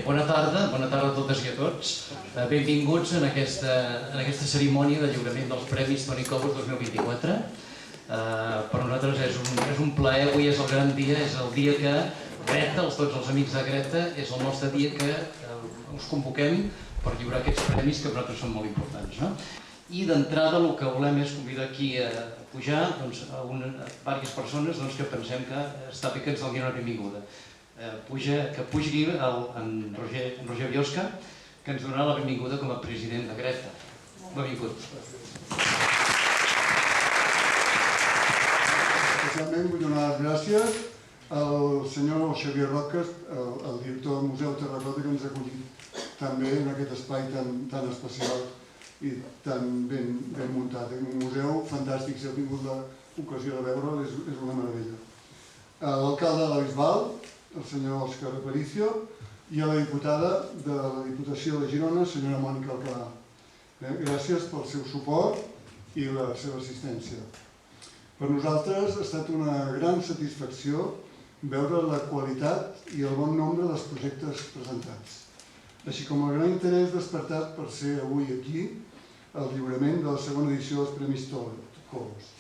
bona tarda a totes i a tots. Benvinguts en aquesta cerimònia de lliurament dels Premis Toni Cobos 2024. Per nosaltres és un plaer, avui és el gran dia, és el dia que Greta, tots els amics de Greta, és el nostre dia que us convoquem per lliurar aquests premis que per nosaltres són molt importants. I d'entrada el que volem és convidar aquí a pujar a diverses persones que pensem que està bé que ens donin una benvinguda. Que pugi en Roger Biosca, que ens donarà la benvinguda com a president de Greta. Benvingut. Especialment vull donar les gràcies al senyor Xavier Roca, el director del Museu Terracota, que ens ha acollit també en aquest espai tan especial i tan ben muntat. Un museu fantàstic, si heu tingut l'ocasió de veure'l, és una meravella. L'alcalde de la Bisbal, el senyor Òscar Aparicio, i a la diputada de la Diputació de Girona, senyora Mònica Alcalà. Gràcies pel seu suport i la seva assistència. Per nosaltres ha estat una gran satisfacció veure la qualitat i el bon nombre dels projectes presentats, així com el gran interès despertat per ser avui aquí al lliurament de la segona edició dels Premis Cobos.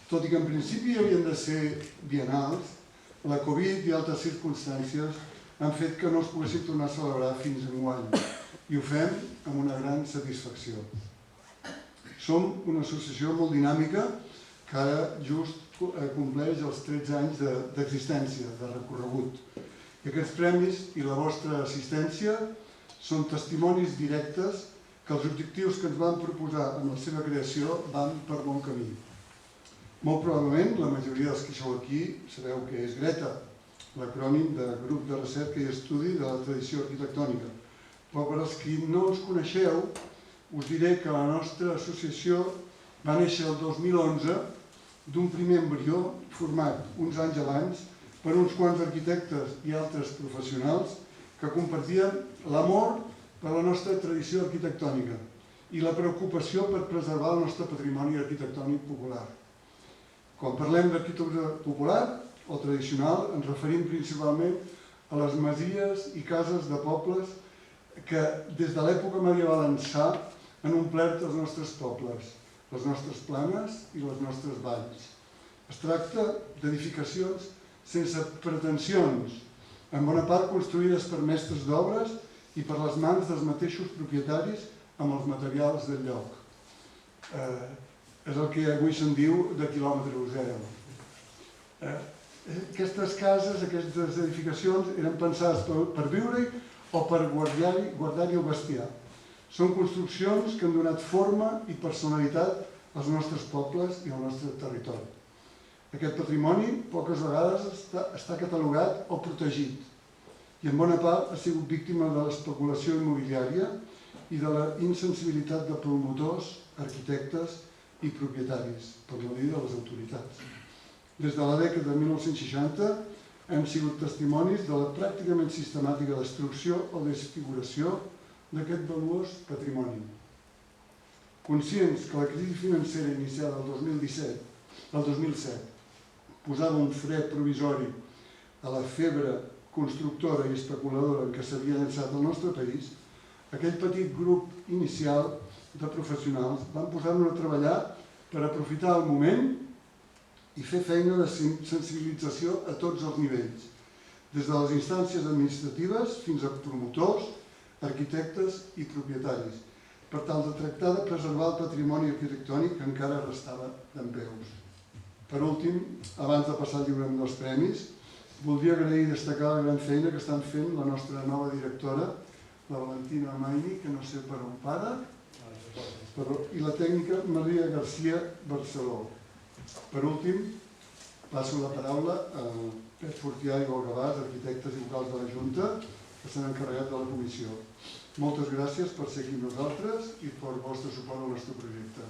Tot i que en principi havien de ser biennals, la Covid i altres circumstàncies han fet que no es poguessin tornar a celebrar fins enguany, i ho fem amb una gran satisfacció. Som una associació molt dinàmica que ara just compleix els 13 anys d'existència, de recorregut. I aquests premis i la vostra assistència són testimonis directes que els objectius que ens vam proposar en la seva creació van per bon camí. Molt probablement, la majoria dels que sou aquí sabeu què és GRETA, l'acrònim de Grup de Recerca i Estudi de la Tradició Arquitectònica. Però per als que no ens coneixeu, us diré que la nostra associació va néixer el 2011 d'un primer embrió format uns anys abans per uns quants arquitectes i altres professionals que compartien l'amor per la nostra tradició arquitectònica i la preocupació per preservar el nostre patrimoni arquitectònic popular. Quan parlem d'arquitectura popular o tradicional ens referim principalment a les masies i cases de pobles que des de l'època medieval ençà han omplert els nostres pobles, les nostres planes i les nostres valls. Es tracta d'edificacions sense pretensions, en bona part construïdes per mestres d'obres i per les mans dels mateixos propietaris amb els materials del lloc. És el que avui se'n diu de quilòmetre zero. Aquestes cases, aquestes edificacions eren pensades per viure-hi o per guardar-hi el bestiar. Són construccions que han donat forma i personalitat als nostres pobles i al nostre territori. Aquest patrimoni poques vegades està catalogat o protegit i en bona part ha sigut víctima de l'especulació immobiliària i de la insensibilitat de promotors, arquitectes i propietaris, per no dir de les autoritats. Des de la dècada de 1960 hem sigut testimonis de la pràcticament sistemàtica destrucció o desfiguració d'aquest valuós patrimoni. Conscients que la crisi financera iniciada el 2007 posava un fre provisori a la febre constructora i especuladora en què s'havia llançat el nostre país, aquell petit grup inicial de professionals van posar-nos a treballar per aprofitar el moment i fer feina de sensibilització a tots els nivells, des de les instàncies administratives fins a promotors, arquitectes i propietaris, per tal de tractar de preservar el patrimoni arquitectònic que encara restava dempeus. Per últim, abans de passar al lliurament dels premis, voldria agrair i destacar la gran feina que estan fent la nostra nova directora, la Valentina Maini, que no sé per on para, i la tècnica Maria García Barceló. Per últim, passo la paraula a Pep Fortià i Golgabàs, arquitectes i vocals de la Junta, que s'han encarregat de la comissió. Moltes gràcies per ser aquí amb nosaltres i per el vostre suport al nostre projecte.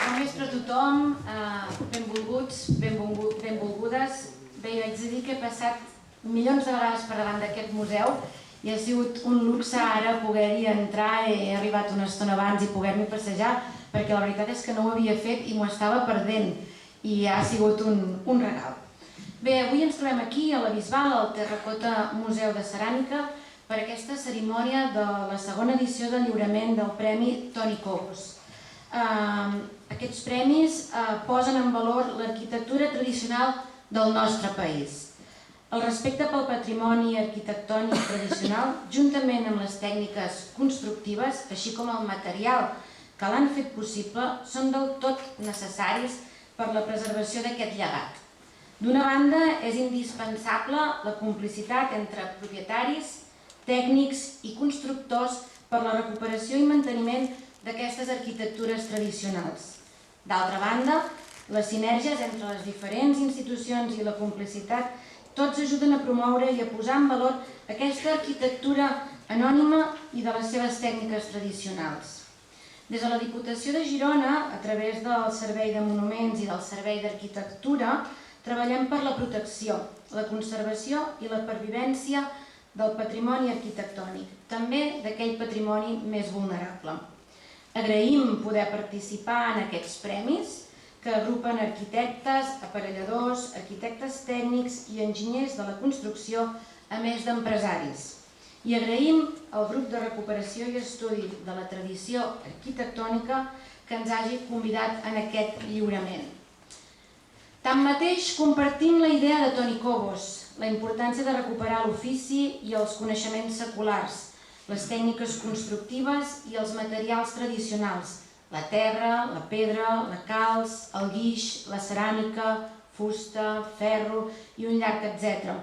Bon vespre a tothom, benvolguts, benvolgudes. Bé, jo haig de dir que he passat milions de vegades per davant d'aquest museu i ha sigut un luxe ara poder-hi entrar, he arribat una estona abans i poder-m'hi passejar, perquè la veritat és que no ho havia fet i m'ho estava perdent i ha sigut un regal. Bé, avui ens trobem aquí a la Bisbal, al Terracota Museu de Ceràmica, per aquesta cerimònia de la segona edició del lliurament del Premi Toni Cobos. Aquests premis posen en valor l'arquitectura tradicional del nostre país. El respecte pel patrimoni arquitectònic tradicional, juntament amb les tècniques constructives, així com el material que l'han fet possible, són del tot necessaris per la preservació d'aquest llegat. D'una banda, és indispensable la complicitat entre propietaris, tècnics i constructors per la recuperació i manteniment d'aquestes arquitectures tradicionals. D'altra banda, les sinergies entre les diferents institucions i la complicitat tots ajuden a promoure i a posar en valor aquesta arquitectura anònima i de les seves tècniques tradicionals. Des de la Diputació de Girona, a través del Servei de Monuments i del Servei d'Arquitectura, treballem per la protecció, la conservació i la pervivència del patrimoni arquitectònic, també d'aquell patrimoni més vulnerable. Agraïm poder participar en aquests premis que agrupen arquitectes, aparelladors, arquitectes tècnics i enginyers de la construcció, a més d'empresaris. I agraïm al grup de recuperació i estudi de la tradició arquitectònica que ens hagi convidat en aquest lliurament. Tanmateix, compartim la idea de Toni Cobos, la importància de recuperar l'ofici i els coneixements seculars, les tècniques constructives i els materials tradicionals, la terra, la pedra, la calç, el guix, la ceràmica, fusta, ferro i un llarg etcètera.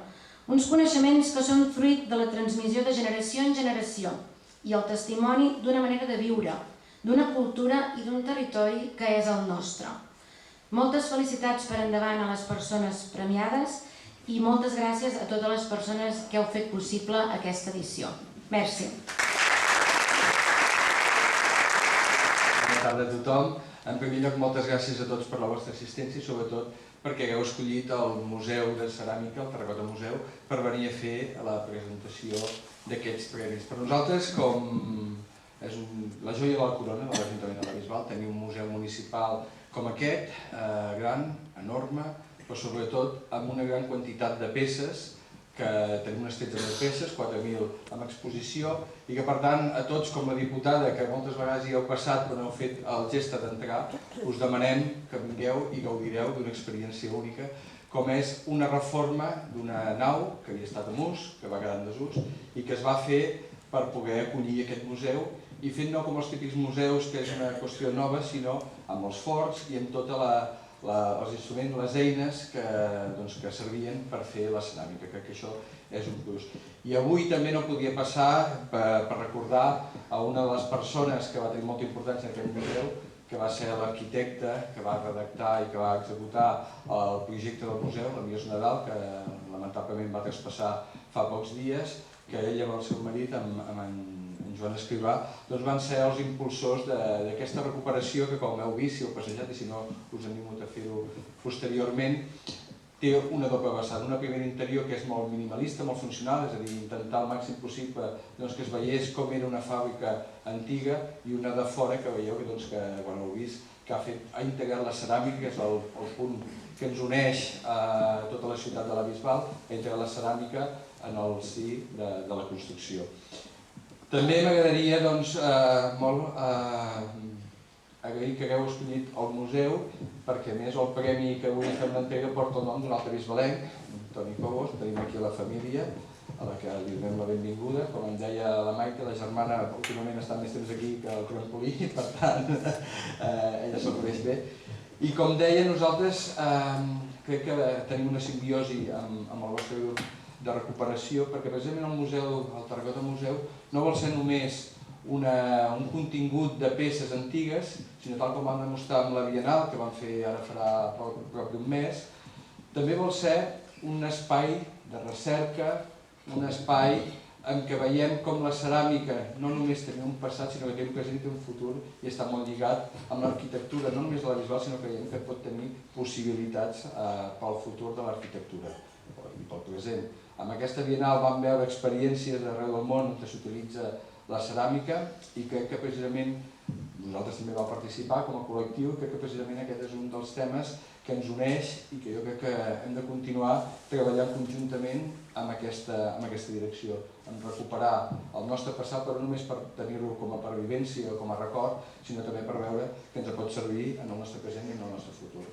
Uns coneixements que són fruit de la transmissió de generació en generació i el testimoni d'una manera de viure, d'una cultura i d'un territori que és el nostre. Moltes felicitats per endavant a les persones premiades i moltes gràcies a totes les persones que heu fet possible aquesta edició. Merci. Bona tarda a tothom. En primer lloc, moltes gràcies a tots per la vostra assistència i sobretot perquè hagueu escollit el Museu de Ceràmica, el Terracota Museu, per venir a fer la presentació d'aquests premis. Per nosaltres, com és la joia de la corona de l'Ajuntament de la Bisbal, tenir un museu municipal com aquest, gran, enorme, però sobretot amb una gran quantitat de peces, que tenim unes 13.000 peces, 4.000 en exposició, i que per tant a tots com a diputada, que moltes vegades hi heu passat però no heu fet el gest d'entrar, us demanem que vingueu i gaudireu d'una experiència única, com és una reforma d'una nau que havia estat en ús, que va quedar en desús, i que es va fer per poder acollir aquest museu, i fent no com els típics museus, que és una qüestió nova, sinó amb els forts i amb tots els instruments, les eines que servien per fer la ceràmica. Crec que això és un plus. I avui també no podia passar per recordar a una de les persones que va tenir molta importància en aquest museu, que va ser l'arquitecte que va redactar i que va executar el projecte del museu, la Mios Nadal, que lamentablement va traspassar fa pocs dies, que ell amb el seu marit, amb en Joan Escrivà, van ser els impulsors d'aquesta recuperació que, com heu vist, si heu passejat i si no us animo a fer-ho posteriorment, té una doble vessant. Una primera interior que és molt minimalista, molt funcional, és a dir, intentar al màxim possible que es veiés com era una fàbrica antiga, i una de fora que veieu que, quan heu vist, que ha integrat la ceràmica, que és el punt que ens uneix a tota la ciutat de la Bisbal, ha integrat la ceràmica en el si de la construcció. També m'agradaria molt agrair que hagueu escollit el museu, perquè a més el premi que avui fem l'entrega porta el nom d'un altre bisbalenc, Toni Cobos. Tenim aquí la família, a la que li donem la benvinguda. Com em deia la Maite, la germana últimament està més temps aquí que el trampolí, per tant, ella se'l coneix bé. I com deia, nosaltres crec que tenim una simbiosi amb el vostre grup de recuperació, perquè precisament el museu, el Terracota Museu, no vol ser només un contingut de peces antigues, sinó tal com vam demostrar amb la Bienal, que vam fer ara farà prop d'un mes, també vol ser un espai de recerca, un espai en què veiem com la ceràmica no només tenia un passat, sinó que té un present i té un futur, i està molt lligat amb l'arquitectura, no només de la Bisbal, sinó que veiem que pot tenir possibilitats pel futur de l'arquitectura i pel present. Amb aquesta Bienal vam veure experiències d'arreu del món on s'utilitza la ceràmica, i crec que precisament nosaltres també vam participar com a col·lectiu, i crec que precisament aquest és un dels temes que ens uneix i que jo crec que hem de continuar treballant conjuntament amb aquesta direcció, en recuperar el nostre passat, però no només per tenir-lo com a pervivència o com a record, sinó també per veure que ens pot servir en el nostre present i en el nostre futur.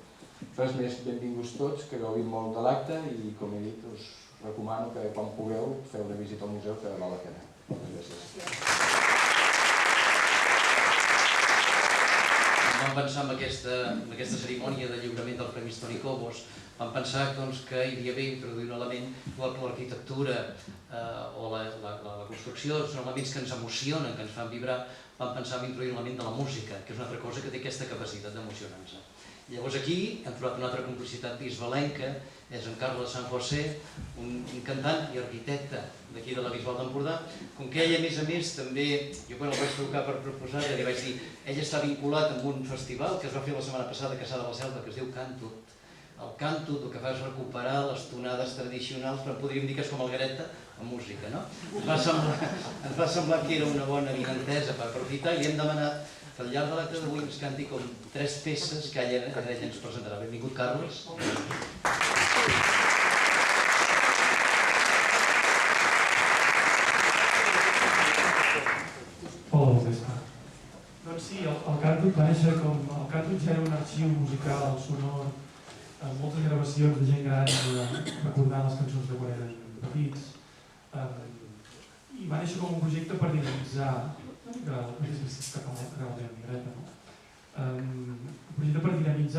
Res més, benvinguts tots, que gaudim molt de l'acte i, com he dit, us recomano que quan pugueu feu una visita al museu, que val la pena. Moltes gràcies. Vam pensar en aquesta cerimònia de lliurament dels Premis Toni Cobos, vam pensar que hi havia bé introduir un element, igual que l'arquitectura o la construcció, són elements que ens emocionen, que ens fan vibrar, vam pensar en introduir l'element de la música, que és una altra cosa que té aquesta capacitat d'emocionar-nos. Llavors aquí hem trobat una altra complicitat bisbalenca, és en Carles San José, un cantant i arquitecte d'aquí de la Bisbal d'Empordà, com que ell a més també, jo quan el vaig trucar per proposar-li, li vaig dir, ell està vinculat amb un festival que es va fer la setmana passada a Caçà de la Selva, que es diu Cantut. El Cantut el que fa és recuperar les tonades tradicionals, però podríem dir que és com el Gareta amb música, no? Ens va semblar que era una bona avinentesa per aprofitar i li hem demanat que al llarg de l'acte d'avui ens canti com 3 peces que ell ens presentarà. Benvingut, Carles. Hola, bon vespre. Doncs sí, el Cantut va néixer com... El Cantut ja era un arxiu musical, sonor, amb moltes gravacions de gent gran recordant les cançons de quan eren petits. I va néixer com un projecte per dinamitzar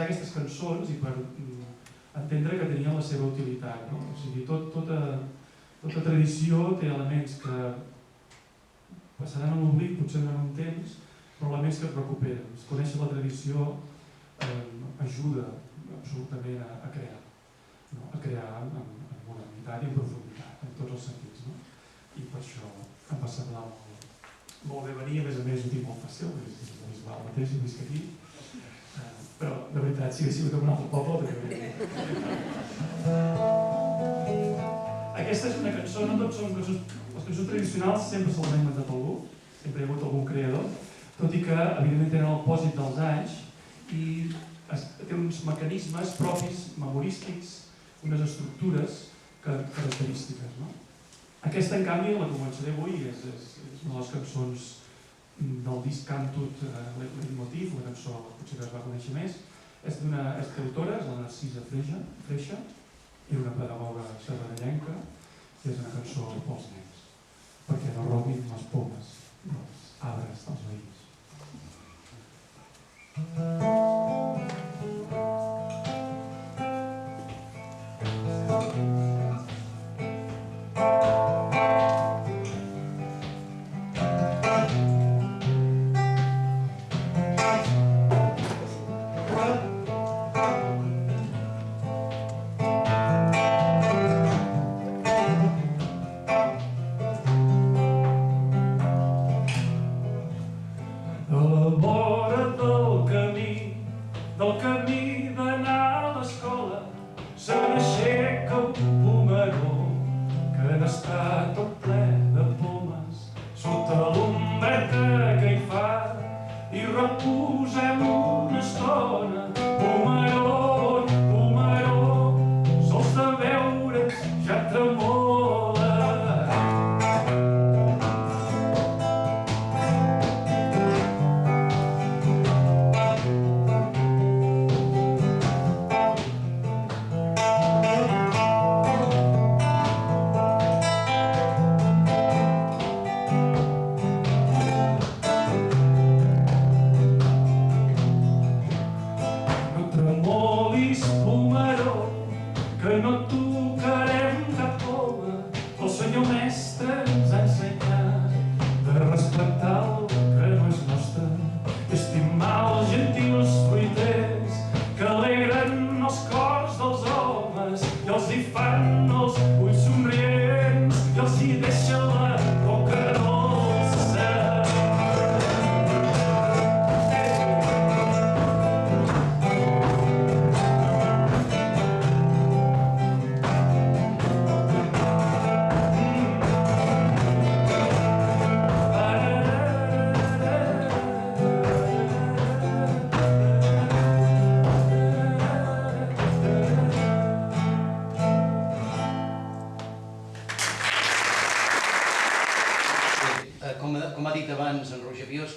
aquestes cançons i per entendre que tenien la seva utilitat. O sigui, tota tradició té elements que passaran a l'oblit, potser durant un temps, però elements que es recuperen. Conèixer la tradició ajuda absolutament a crear amb modernitat i en profunditat, en tots els sentits. I per això em va semblar molt bé venir, a més ho tinc molt fàcil, és la Bisbal mateix, ho visc aquí. Però, de veritat, si haguéssim de un altre poble, també. Aquesta és una cançó, no tots són cançons... Les cançons tradicionals sempre se les ha inventat algú, sempre hi ha hagut algun creador, tot i que, evidentment, tenen el pòsit dels anys i té uns mecanismes propis, memorístics, unes estructures característiques. Aquesta, en canvi, la començaré avui, és una de les cançons del disc Cantut Leitmotiv, una cançó potser que es va conèixer més. És d'autora, és la Narcisa Freixa, i una pedagoga sabadellenca, i és una cançó pels nens, perquè no robin les pomes dels arbres dels veïns.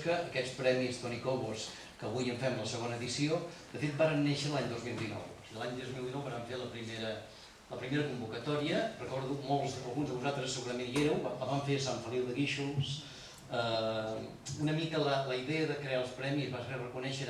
que aquests premis Toni Cobos, que avui en fem la segona edició, de fet van néixer l'any 2019. L'any 2019 vam fer la primera convocatòria, recordo alguns de vosaltres segurament hi éreu, la vam fer a Sant Feliu de Guíxols. Una mica la idea de crear els premis va ser reconèixer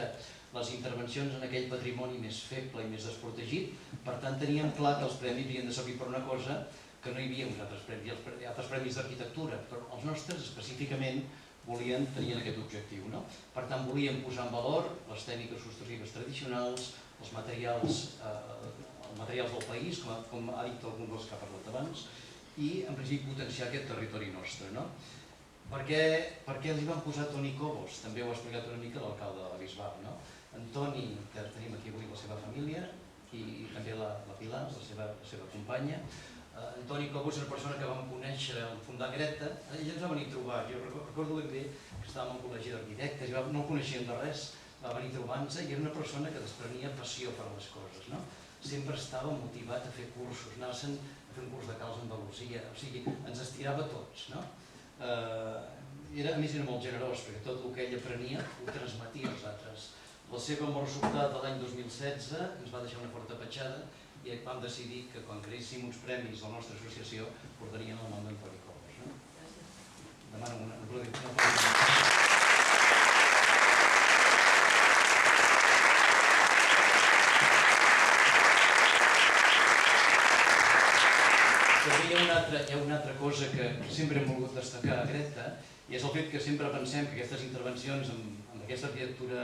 les intervencions en aquell patrimoni més feble i més desprotegit, per tant teníem clar que els premis havien de servir per una cosa que no hi havia uns altres premis d'arquitectura, però els nostres específicament tenien aquest objectiu. Per tant, volíem posar en valor les tècniques constructives tradicionals, els materials del país, com ha dit algun dels que ha parlat abans, i en principi potenciar aquest territori nostre. Per què li van posar Toni Cobos? També ho ha explicat una mica l'alcalde de la Bisbal. En Toni, que tenim aquí avui la seva família, i també la Pilar, la seva companya. En Toni Cobos és una persona que vam conèixer al fundar Greta. Ell ens va venir a trobar, jo recordo ben bé que estàvem al col·legi d'arquitectes, no el coneixíem de res, va venir a trobar-nos i era una persona que desprenia passió per les coses. Sempre estava motivat a fer cursos, anava a fer un curs de calç a Andalusia, o sigui, ens estirava tots. A més era molt generós, perquè tot el que ell aprenia ho transmetia als altres. La seva mort sobtada de l'any 2016 ens va deixar una forta petjada i vam decidir que quan creéssim uns premis de la nostra associació portarien el nom d'en Toni Cobos. Demano un aplaudiment. També hi ha una altra cosa que sempre hem volgut destacar a Greta i és el fet que sempre pensem que aquestes intervencions amb aquesta arquitectura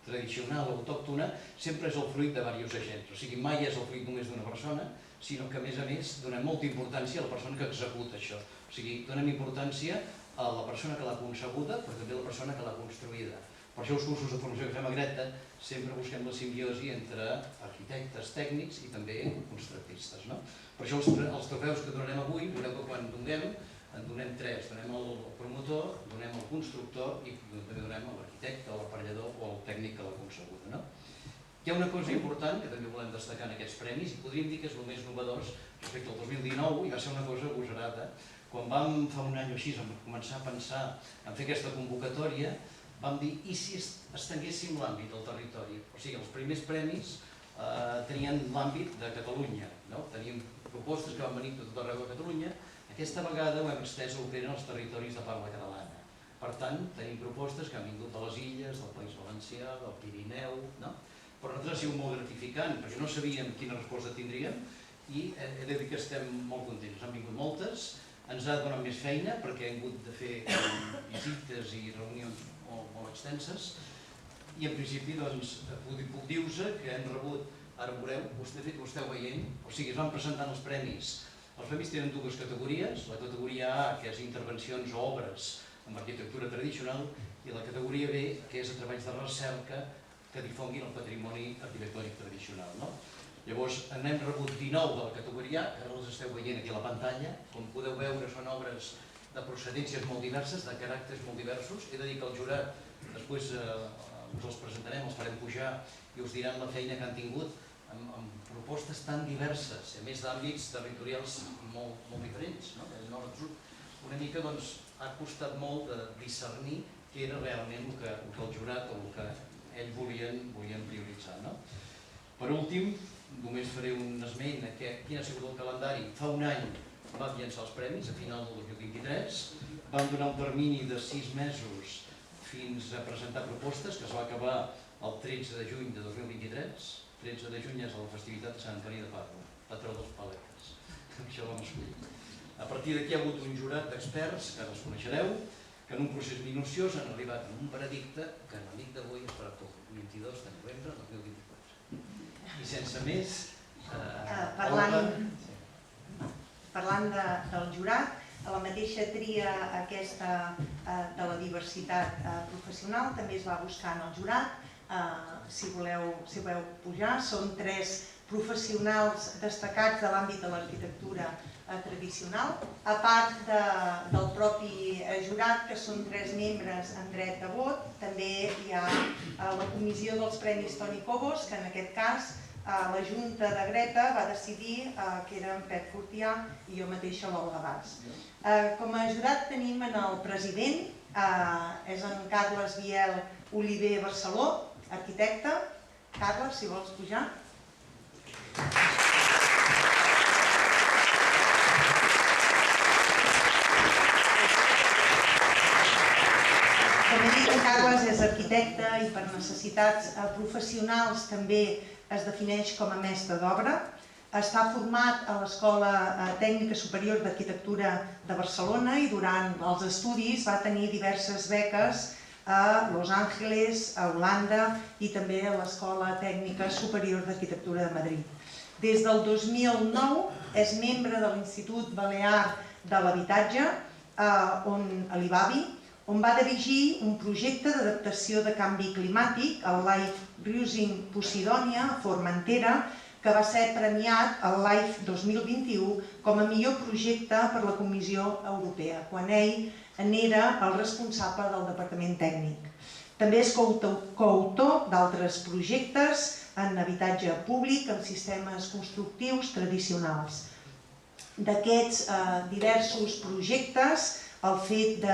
tradicional o autòctona sempre és el fruit de diversos agents, o sigui, mai és el fruit només d'una persona, sinó que a més donem molta importància a la persona que executa això, o sigui, donem importància a la persona que l'ha concebuda, però també a la persona que l'ha construïda. Per això els cursos de formació que fem a Greta sempre busquem la simbiosi entre arquitectes tècnics i també constructistes. Per això els trofeus que donarem avui, veureu que quan donem, en donem tres, donem al promotor, donem al constructor i també donem a l'arquitecte, a l'aparellador o al tècnic que l'ha concebuda. Hi ha una cosa important que també volem destacar en aquests premis i podríem dir que és el més novedós respecte al 2019 i va ser una cosa agosarada. Quan vam fa un any o així començar a pensar en fer aquesta convocatòria, vam dir i si estenguéssim l'àmbit del territori? O sigui, els primers premis tenien l'àmbit de Catalunya, teníem propostes que van venir de tot arreu de Catalunya. Aquesta vegada ho hem estès a obrir als territoris de parla catalana. Per tant, tenim propostes que han vingut de les Illes, del País Valencià, del Pirineu, però nosaltres ha sigut molt gratificant, perquè no sabíem quina resposta tindríem i he de dir que estem molt contents. Han vingut moltes, ens ha donat més feina perquè hem hagut de fer visites i reunions molt extenses i en principi puc dir-vos que hem rebut, ara ho veureu, vostè ho veient, o sigui, es van presentant els premis. Els premis tenen dues categories, la categoria A, que és intervencions o obres amb arquitectura tradicional, i la categoria B, que és a treballs de recerca que difonguin el patrimoni arquitectònic tradicional. Llavors, n'hem rebut 19 de la categoria A, que ara les esteu veient aquí a la pantalla. Com podeu veure, són obres de procedències molt diverses, de caràcters molt diversos. He de dir que el jurat, després us els presentarem, els farem pujar i us diran la feina que han tingut amb propostes tan diverses, a més d'àmbits territorials molt diferents. Una mica ha costat molt de discernir què era realment el que el jurat o el que ells volien prioritzar. Per últim, només faré un esment de quin ha sigut el calendari. Fa un any vam llançar els premis, a final del 2023, vam donar un termini de 6 mesos fins a presentar propostes, que es va acabar el 13 de juny de 2023. 13 de juny és la festivitat de Sant Antoni de Pàdua, patró dels paletes. Això ho vam escollir. A partir d'aquí hi ha hagut un jurat d'experts, que ara els coneixereu, que en un procés minuciós han arribat a un veredicte que en la nit d'avui és per el 22 de novembre de 2024. I sense més... Parlant del jurat, a la mateixa tria aquesta de la diversitat professional també es va buscar en el jurat. Si voleu pujar, són 3 professionals destacats de l'àmbit de l'arquitectura tradicional, a part del propi jurat, que són 3 membres en dret de vot. També hi ha la comissió dels Premis Toni Cobos, que en aquest cas la Junta de Greta va decidir que era en Pep Fortià i jo mateixa l'Olga Bas. Com a jurat tenim el president, és en Carles Biel Oliver Barceló, arquitecte. Carles, si vols pujar. Com he dit, en Carles és arquitecte i per necessitats professionals també es defineix com a mestre d'obra. Està format a l'Escola Tècnica Superior d'Arquitectura de Barcelona i durant els estudis va tenir diverses beques a Los Angeles, a Holanda i també a l'Escola Tècnica Superior d'Arquitectura de Madrid. Des del 2009 és membre de l'Institut Balear de l'Habitatge, a l'IBABI, on va dirigir un projecte d'adaptació de canvi climàtic, el Life Reusing Posidònia, a Formentera, que va ser premiat al Life 2021 com a millor projecte per la Comissió Europea, quan ell n'era el responsable del departament tècnic. També és coautor d'altres projectes en habitatge públic amb sistemes constructius tradicionals. D'aquests diversos projectes, el fet de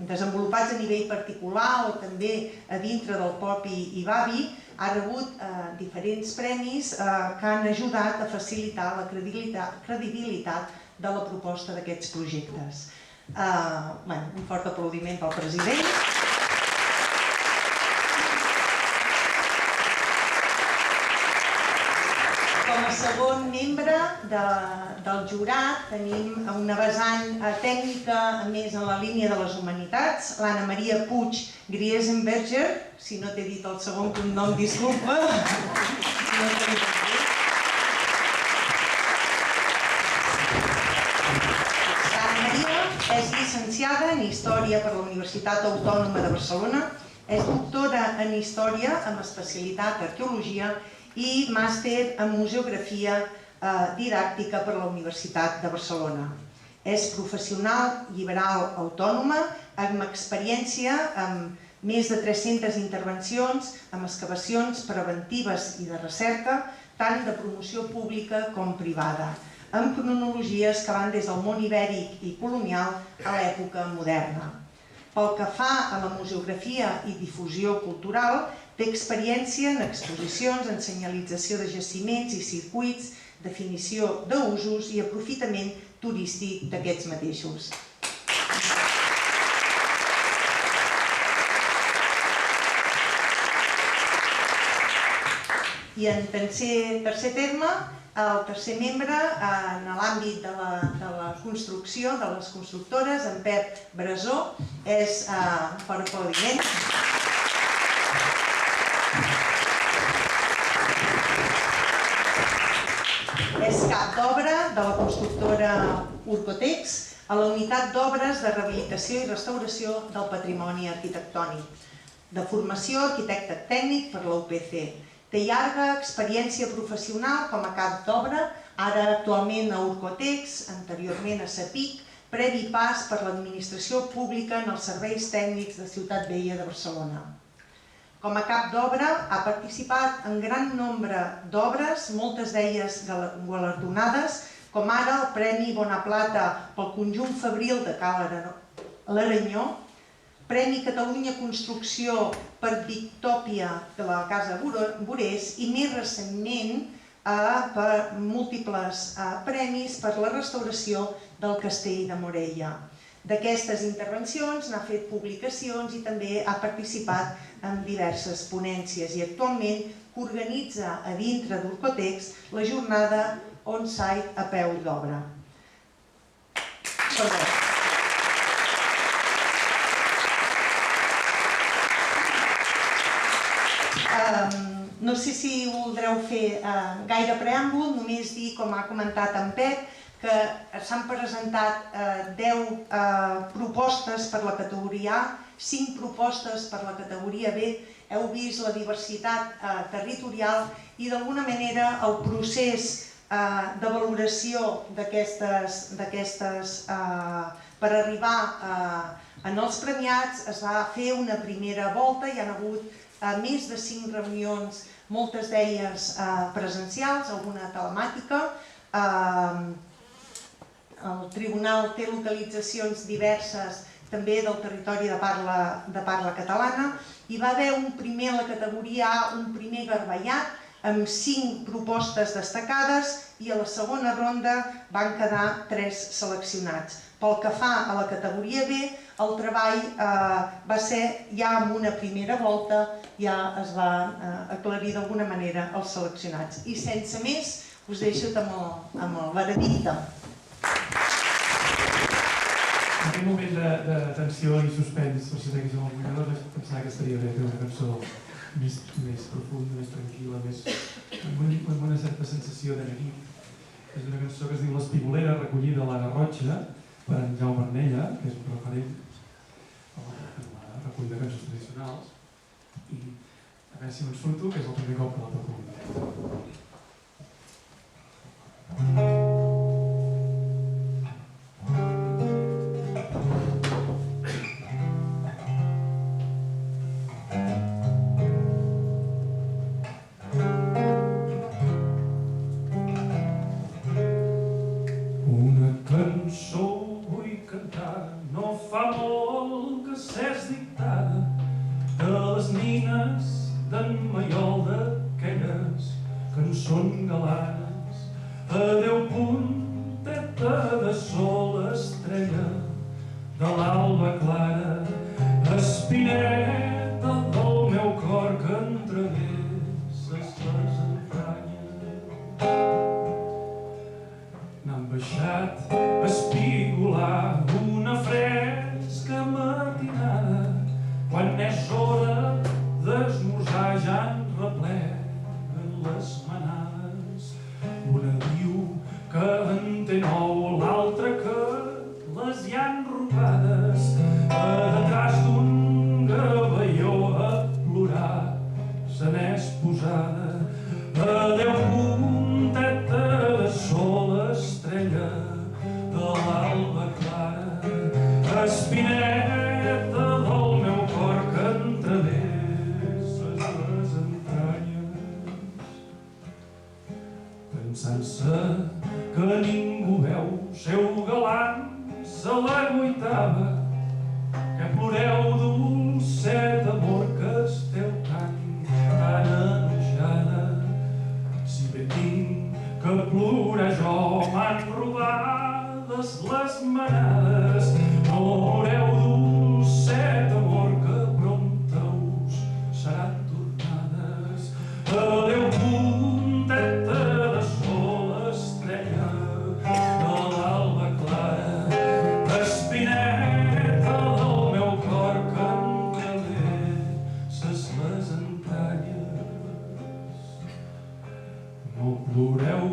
desenvolupats a nivell particular o també a dintre del propi IBABI, ha rebut diferents premis que han ajudat a facilitar la credibilitat de la proposta d'aquests projectes. Un fort aplaudiment pel president. Com a segon membre del jurat tenim una vessant tècnica més en la línia de les humanitats, l'Anna Maria Puig Griesenberger, si no t'he dit el segon cognom, disculpa. L'Anna Maria és llicenciada en Història per la Universitat Autònoma de Barcelona, és doctora en Història amb especialitat Arqueologia i màster en Museografia Didàctica per la Universitat de Barcelona. És professional liberal autònoma amb experiència amb més de 300 intervencions amb excavacions preventives i de recerca, tant de promoció pública com privada, amb cronologies que van des del món ibèric i colonial a l'època moderna. Pel que fa a la museografia i difusió cultural, té experiència en exposicions, en senyalització de jaciments i circuits, definició d'usos i aprofitament turístic d'aquests mateixos. I en tercer terme, el tercer membre en l'àmbit de la construcció, de les constructores, en Pep Brasó, és per aplaudiment. És cap d'obra de la constructora Urcotex a la unitat d'obres de rehabilitació i restauració del patrimoni arquitectònic. De formació arquitecte tècnic per la UPC. Té llarga experiència professional com a cap d'obra, ara actualment a Urcotex, anteriorment a Sapic, previ pas per l'administració pública en els serveis tècnics de Ciutat Vella de Barcelona. Com a cap d'obra ha participat en gran nombre d'obres, moltes d'elles galardonades, com ara el Premi Bonaplata pel conjunt fabril de Cal l'Aranyó, Premi Catalunya Construcció per Victòpia de la Casa Borés i més recentment per múltiples premis per la restauració del Castell de Morella. D'aquestes intervencions n'ha fet publicacions i també ha participat en diverses ponències i actualment organitza a dintre d'Urcotex la jornada on-site a peu d'obra. No sé si voldreu fer gaire preàmbul, només dir, com ha comentat en Pep, que s'han presentat 10 propostes per la categoria A, 5 propostes per la categoria B. Heu vist la diversitat territorial i d'alguna manera el procés de valoració d'aquestes per arribar en els premiats es va fer una primera volta, hi ha hagut més de 5 reunions, moltes d'elles presencials, alguna telemàtica. El tribunal té localitzacions diverses també del territori de parla catalana. Hi va haver un primer, a la categoria A, un primer garbellat amb 5 propostes destacades i a la segona ronda van quedar 3 seleccionats. Pel que fa a la categoria B, el treball va ser ja amb una primera volta, ja es va aclarir d'alguna manera els seleccionats. I sense més, us deixo amb el veredicte. En aquest moment de tensió i suspens, per si t'hagués molt mirador, vaig pensar que estaria bé fer una cançó més profunda, més tranquil·la, amb una certa sensació de neguit. És una cançó que es diu L'Espigolera, recollida a la Garrotxa, per en Jaume Arnella, que és un referent en la recull de cançons tradicionals. I a veure si me'n surto, que és el primer cop que la toco. Una cançó vull cantar, no fa molt que s'és dictada, de les nines d'en Maiol, d'aquelles que en són galanes. Adéu punteta de sol, estrella de l'alba clara, espineta del meu cor que entravesses les entranyes. N'han baixat a espigolar una fresca matinada, quan és hora d'esmorzar ja en repleguen les manades. Una diu que en té nou, l'altra que les hi han robades. A detrás d'un gavelló a plorar se n'és posada. Adéu punteta de sol, estrella de l'alba clara, espineta del meu cor que entravesses les entranyes. Pensant-se que ningú veu, seu galant se l'aguaitava, que ploreu dolcet amor que esteu tan enojada. Si bé tinc que plorar jo, m'han robades les manades. No veureu dolcet amor que prompte us seran tornades. Adéu punteta de sol, estrella de l'alba clara, espineta del meu cor que entravesses les entranyes. No ploreu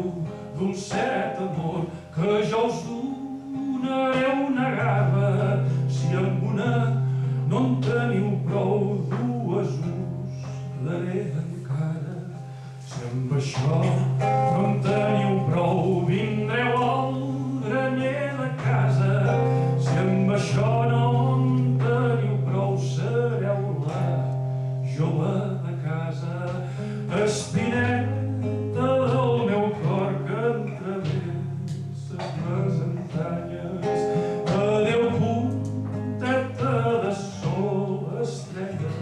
dolcet amor, que jo us donaré una gava. Si amb una no en teniu prou, dues us daré encara. Si amb això no en teniu prou, vindreu al graner de casa. Si amb això no en teniu prou, sereu la jove de casa. Espineta del meu cor que entravesses les entranyes. Adéu punteta de sol, estrella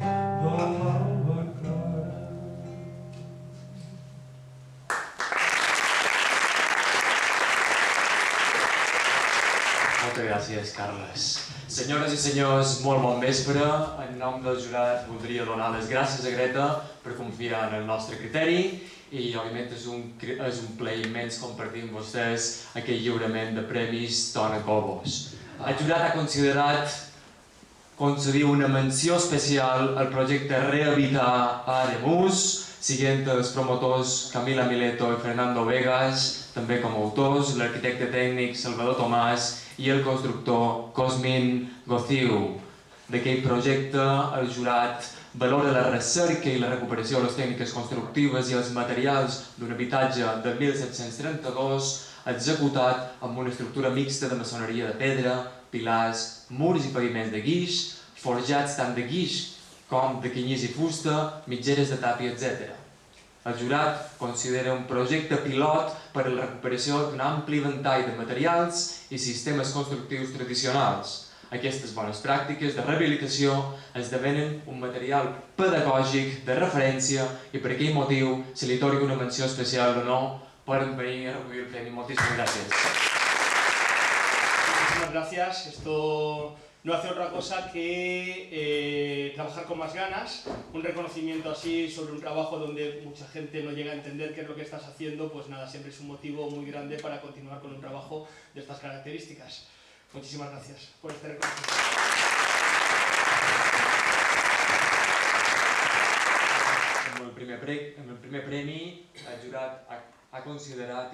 de l'alba clara. Moltes gràcies, Carles. Senyores i senyors, molt bon vespre. En nom del jurat voldria donar les gràcies a Greta per confiar en el nostre criteri i, òbviament, és un plaer immens compartir amb vostès aquest lliurament de premis Tona Cobos. El jurat ha considerat concedir una menció especial al projecte Rehabitar Ademús, siguent els promotors Camila Mileto i Fernando Vegas, també com a autors, l'arquitecte tècnic Salvador Tomàs i el constructor Cosmin Gociu. D'aquell projecte, el jurat valora la recerca i la recuperació de les tècniques constructives i els materials d'un habitatge de 1732 executat amb una estructura mixta de maçoneria de pedra, pilars, murs i paviments de guix, forjats tant de guix com de canyís i fusta, mitgeres de tàpia, etc. El jurat considera un projecte pilot per a la recuperació d'un ampli ventall de materials i sistemes constructius tradicionals. aquestes bones pràctiques de rehabilitació esdevenen un material pedagògic de referència i per aquell motiu se li atorga una menció especial d'honor per venir a recollir el premi. Moltíssimes gràcies. Muchísimas gracias. Esto no hace otra cosa que trabajar con más ganas. Un reconocimiento así sobre un trabajo donde mucha gente no llega a entender qué es lo que estás haciendo, pues nada, siempre es un motivo muy grande para continuar con un trabajo de estas características. Muchísimas gracias por este reconocimiento. Amb el primer premi, el jurat ha considerat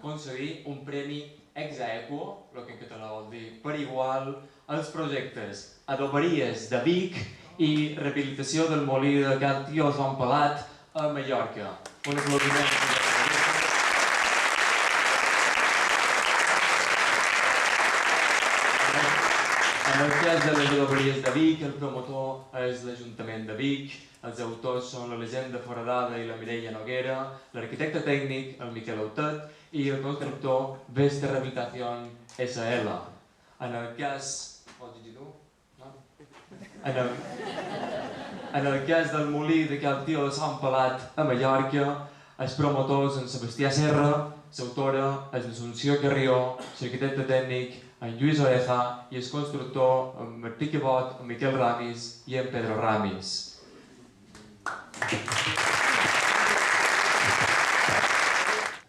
concedir un premi ex aequo, el que en català vol dir per igual, als projectes Adoberies de Vic i rehabilitació del molí de Cal Tio Joan Pelat a Mallorca. Un aplaudiment. En el cas de les Adoberies de Vic, el promotor és l'Ajuntament de Vic, els autors són l'Elisenda Foradada i la Mireia Noguera, l'arquitecte tècnic, el Miquel Autet, i el constructor Vesta Rehabilitación SL. En el cas... En el cas del molí de Cal Tio de Sant Pelat a Mallorca, els promotors en Sebastià Serra, l'autora és l'Assumpció Carrió, l'arquitecte tècnic en Lluís Oreja i el constructor en Martí Cabot, en Miquel Ramis i en Pedro Ramis.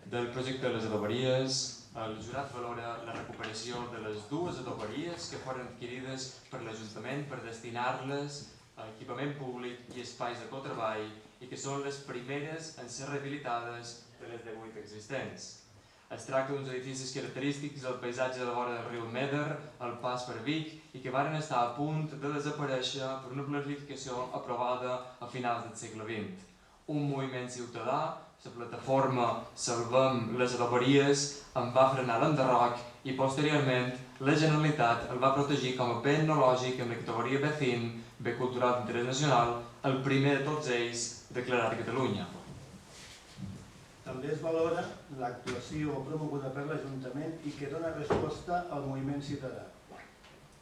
Del projecte de les adoberies, el jurat valora la recuperació de les dues adoberies que foren adquirides per l'Ajuntament per destinar-les a equipament públic i espais de cotreball i que són les primeres en ser rehabilitades de les 18 existents. Es tracta d'uns edificis característics del paisatge de la vora del riu Méder, al pas per Vic, i que varen estar a punt de desaparèixer per una planificació aprovada a finals del segle XX. Un moviment ciutadà, la plataforma Salvem les Adoberies, en va frenar l'enderroc i posteriorment la Generalitat el va protegir com a bé etnològic amb la categoria B5, bé cultural d'interès nacional, el primer de tots ells declarat a Catalunya. També es valora l'actuació promoguda per l'Ajuntament i que dona resposta al moviment ciutadà,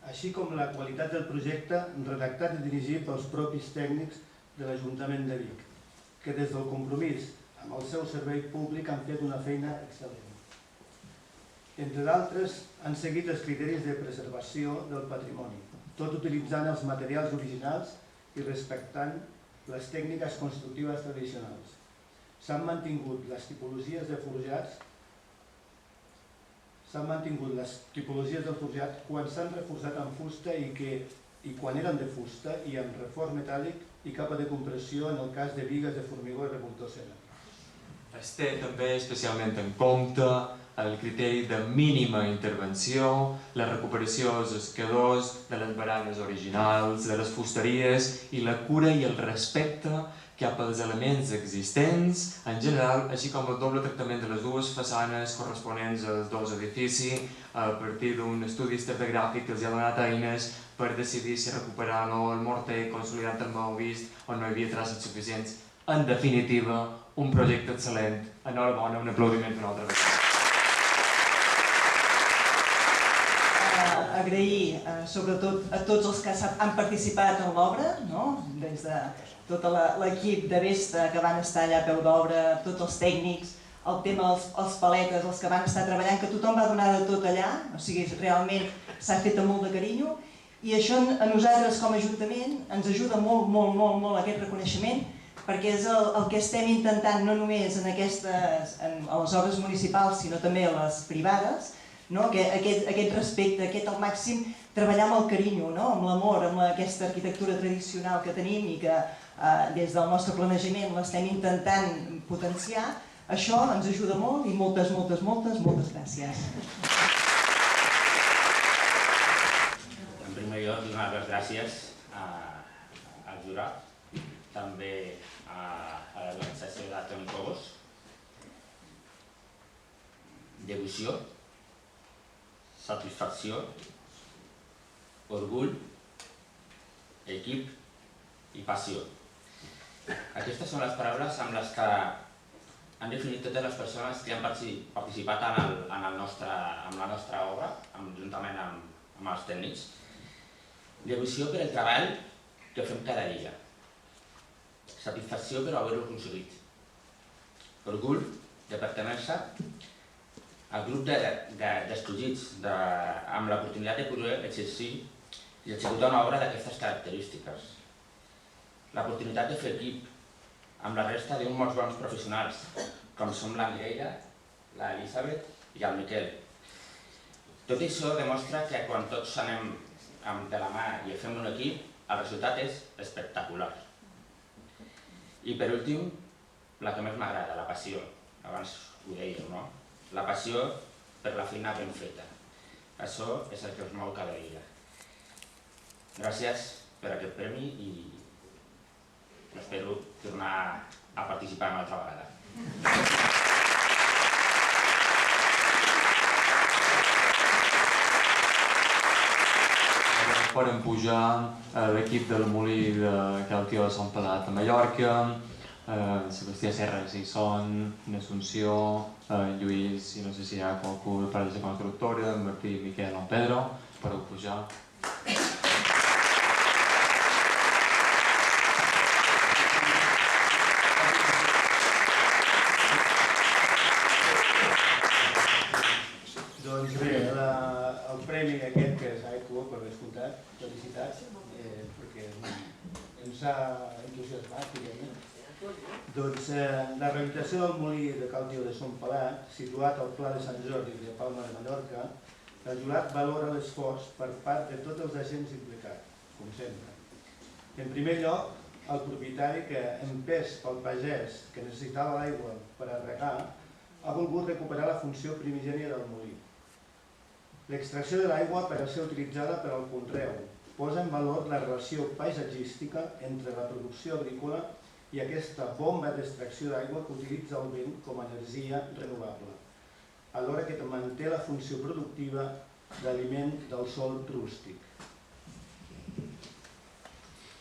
així com la qualitat del projecte redactat i dirigit pels propis tècnics de l'Ajuntament de Vic, que des del compromís amb el seu servei públic han fet una feina excel·lent. Entre d'altres, han seguit els criteris de preservació del patrimoni, tot utilitzant els materials originals i respectant les tècniques constructives tradicionals. S'han mantingut les tipologies de forjats quan s'han reforçat en fusta i quan eren de fusta i amb reforç metàl·lic i capa de compressió en el cas de bigues de formigó i revoltó ceràmic. Es té també especialment en compte el criteri de mínima intervenció, la recuperació dels escadors, de les baranes originals, de les fusteries i la cura i el respecte cap als elements existents en general, així com el doble tractament de les dues façanes corresponents als dos edificis a partir d'un estudi estratigràfic que els ha donat eines per decidir si recuperar o no el morter, consolidant el mal vist on no hi havia traces suficients. En definitiva, un projecte excel·lent. Enhorabona, un aplaudiment una altra vegada. Agrair sobretot a tots els que han participat en l'obra, des de tot l'equip de Vesta que van estar allà a peu d'obra, tots els tècnics, el tema dels paletes, els que van estar treballant, que tothom va donar de tot allà, o sigui, realment s'ha fet amb molt de carinyo, i això a nosaltres com a Ajuntament ens ajuda molt, molt, molt, molt aquest reconeixement, perquè és el que estem intentant no només a les obres municipals, sinó també a les privades, que aquest respecte, aquest al màxim, treballar amb el carinyo, amb l'amor, amb aquesta arquitectura tradicional que tenim i que des del nostre planejament l'estem intentant potenciar, això ens ajuda molt i moltes, moltes, moltes, moltes gràcies. En primer lloc, donar les gràcies al jurat, també a l'organització de Toni Cobos, devoció, satisfacció, orgull, equip i passió. Aquestes són les paraules amb les que han definit totes les persones que han participat en la nostra obra, juntament amb amb els tècnics. Devoció per el treball que fem cada dia. Satisfacció per haver-ho aconseguit. Orgull de pertenèixer al grup d'escollits amb l'oportunitat de poder exercir i executar una obra d'aquestes característiques. L'oportunitat de fer equip amb la resta d'uns molts bons professionals, com som la Mireia, l'Elisabet i el Miquel. Tot això demostra que quan tots anem de la mà i fem un equip, el resultat és espectacular. I per últim, la que més m'agrada, la passió. Abans ho dèieu, no? La passió per la feina ben feta. Això és el que us mou cada dia. Gràcies per aquest premi i espero tornar a participar una altra vegada. Farem pujar l'equip del molí que el tio de Sant Pelat a Mallorca, Sebastià Serres i Son, Assumpció, Lluís, i no sé si hi ha qualcú de part de la constructora, Martí, Miquel o Pedro, per pujar. Doncs bé, el premi aquest que és AECO, per descomptat, felicitats, perquè ens ha entusiasmat, diguem-ne. Doncs la rehabilitació del molí de Cal Tio de Sant Pelat, situat al Pla de Sant Jordi de Palma de Mallorca, el jurat valora l'esforç per part de tots els agents implicats, com sempre. En primer lloc, el propietari que, empès pel pagès que necessitava l'aigua per a regar, ha volgut recuperar la funció primigènia del molí. L'extracció de l'aigua per a ser utilitzada per al conreu posa en valor la relació paisatgística entre la producció agrícola i aquesta bomba d'extracció d'aigua que utilitza el vent com a energia renovable, alhora que manté la funció productiva d'aliment del sòl rústic.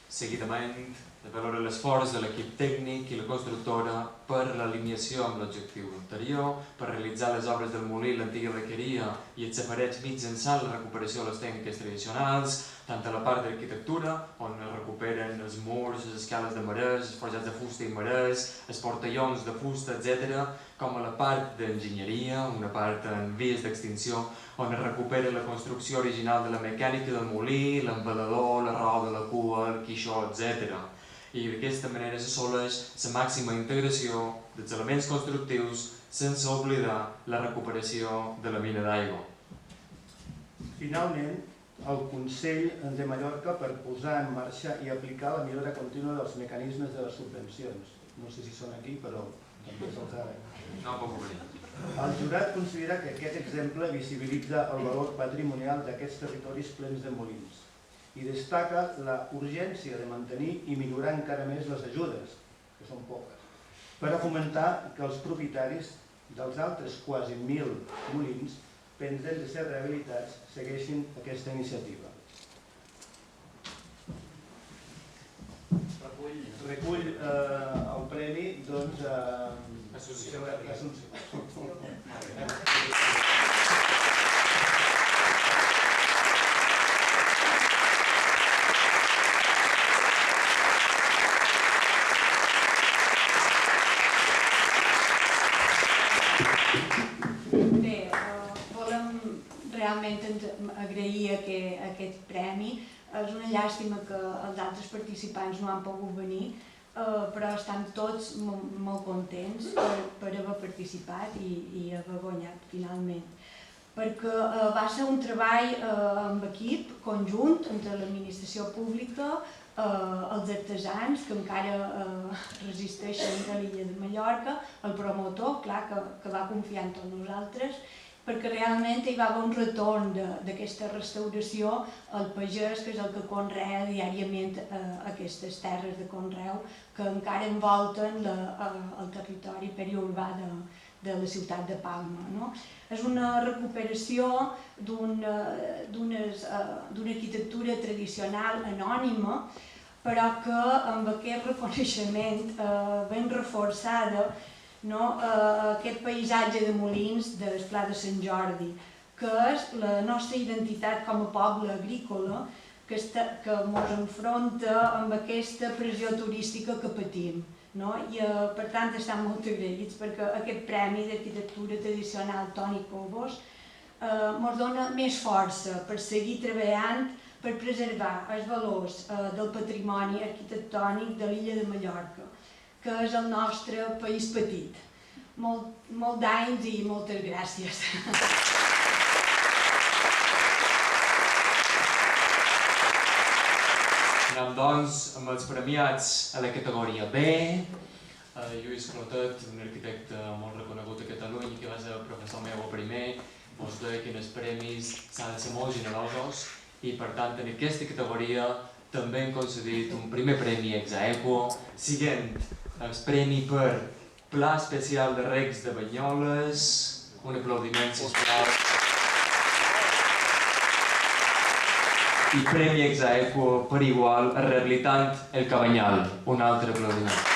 Seguidament, valora l'esforç de l'equip tècnic i la constructora per l'alineació amb l'objectiu anterior, per realitzar les obres del molí, l'antiga vaqueria i els safarets mitjançant la recuperació de les tècniques tradicionals, tant a la part d'arquitectura, on es recuperen els murs, les escales de marès, els forjats de fusta i marès, els portallons de fusta, etc., com a la part d'enginyeria, una part en vies d'extinció, on es recupera la construcció original de la mecànica del molí, l'embalador, la roda, la cua, el quixó, etc. I d'aquesta manera s'assoleix la màxima integració dels elements constructius sense oblidar la recuperació de la mina d'aigua. Finalment, el Consell de Mallorca per posar en marxa i aplicar la millora contínua dels mecanismes de les subvencions. No sé si són aquí, però també se'ls ha de... No, puc obrir. El jurat considera que aquest exemple visibilitza el valor patrimonial d'aquests territoris plens de molins i destaca la urgència de mantenir i millorar encara més les ajudes, que són poques, per a fomentar que els propietaris dels altres quasi 1.000 molins pendents de ser rehabilitats segueixin aquesta iniciativa. Recull el premi, doncs, Assumpció. Bé, volem realment agrair aquest premi. És una llàstima que els altres participants no han pogut venir, però estan tots molt contents per haver participat i haver guanyat finalment. Perquè va ser un treball en equip, conjunt, entre l'administració pública, els artesans que encara resisteixen a l'illa de Mallorca, el promotor, clar, que va confiar en tots nosaltres, perquè realment hi va haver un retorn d'aquesta restauració al pagès, que és el que conrea diàriament aquestes terres de conreu que encara envolten el territori periurbà de la ciutat de Palma. És una recuperació d'una arquitectura tradicional anònima, però que amb aquest reconeixement ben reforçada aquest paisatge de molins del Pla de Sant Jordi, que és la nostra identitat com a poble agrícola, que ens enfronta amb aquesta pressió turística que patim. I per tant estem molt agraïts perquè aquest Premi d'Arquitectura Tradicional Toni Cobos ens dona més força per seguir treballant per preservar els valors del patrimoni arquitectònic de l'illa de Mallorca, que és el nostre país petit. Molt d'anys i moltes gràcies. Anem doncs amb els premiats a la categoria B. Lluís Clotet, un arquitecte molt reconegut a Catalunya, que va ser professor meu a primer, ens deia que en els premis s'ha de ser molt generosos i per tant en aquesta categoria també hem concedit un primer premi ex aequo, siguent el premi per Pla Especial de Recs de Banyoles. Un aplaudiment, sisplau. I premi ex aequo per igual a Rehabilitant el Cabanyal. Un altre aplaudiment.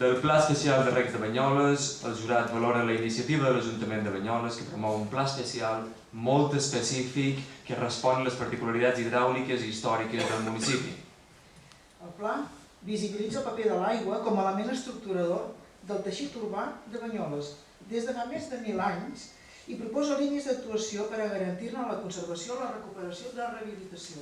Del Pla Especial de Recs de Banyoles, el jurat valora la iniciativa de l'Ajuntament de Banyoles que promou un pla especial molt específic que respon a les particularitats hidràuliques i històriques del municipi. El pla visibilitza el paper de l'aigua com a element estructurador del teixit urbà de Banyoles des de fa més de 1000 anys i proposa línies d'actuació per a garantir-ne la conservació, la recuperació i la rehabilitació.